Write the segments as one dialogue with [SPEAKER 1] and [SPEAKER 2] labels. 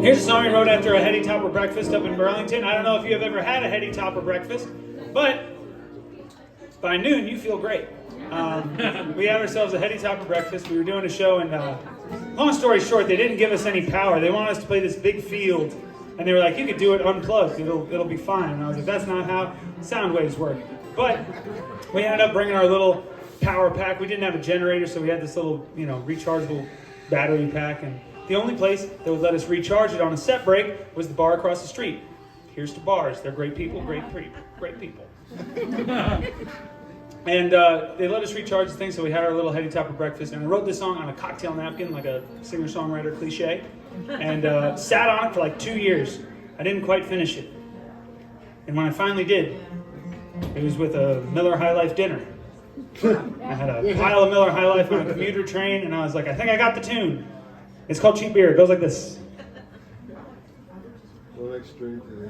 [SPEAKER 1] Here's a song we wrote after a Heady Topper Breakfast up in Burlington. I don't know if you have ever had a Heady Topper Breakfast, but by noon you feel great. We had ourselves a Heady Topper Breakfast. We were doing a show, and long story short, they didn't give us any power. They wanted us to play this big field, and they were like, you could do it unplugged. It'll be fine. And I was like, that's not how sound waves work. But we ended up bringing our little power pack. We didn't have a generator, so we had this little, rechargeable battery pack, and the only place that would let us recharge it on a set break was the bar across the street. Here's to bars. They're great people, great people. And they let us recharge the thing, so we had our little Heady Topper Breakfast, and I wrote this song on a cocktail napkin, like a singer-songwriter cliche, and sat on it for like 2 years. I didn't quite finish it. And when I finally did, it was with a Miller High Life dinner. I had a pile of Miller High Life on a commuter train, and I was like, I think I got the tune. It's called Cheap Beer. It goes like this.
[SPEAKER 2] Go next string to the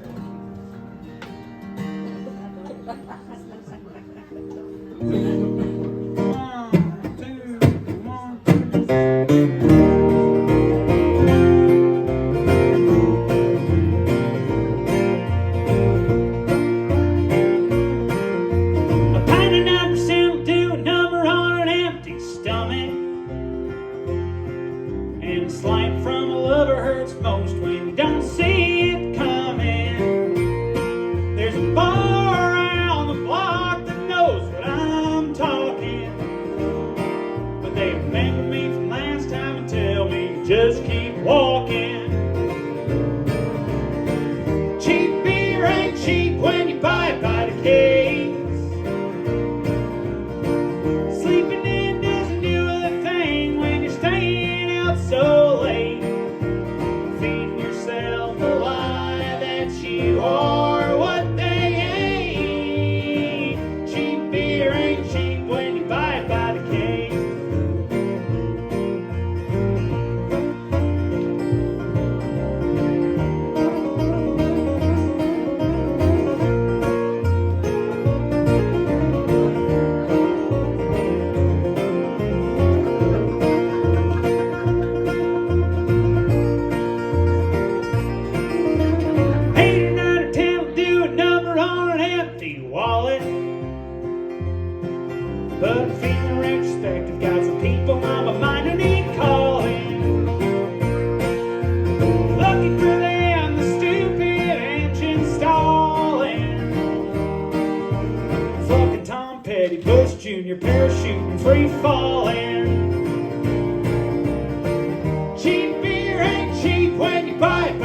[SPEAKER 1] just keep walking. Cheap beer ain't cheap when you buy it by the case. Sleeping in doesn't do a thing when you're staying out so late. Feeding yourself the lie that you are what they ain't. Cheap beer ain't cheap when you buy it by the case. But feeling retrospective, got some people on my mind who need calling. Lucky for them, the stupid engine stalling. Fucking Tom Petty, Bush Jr., parachuting, free falling. Cheap beer ain't cheap when you buy it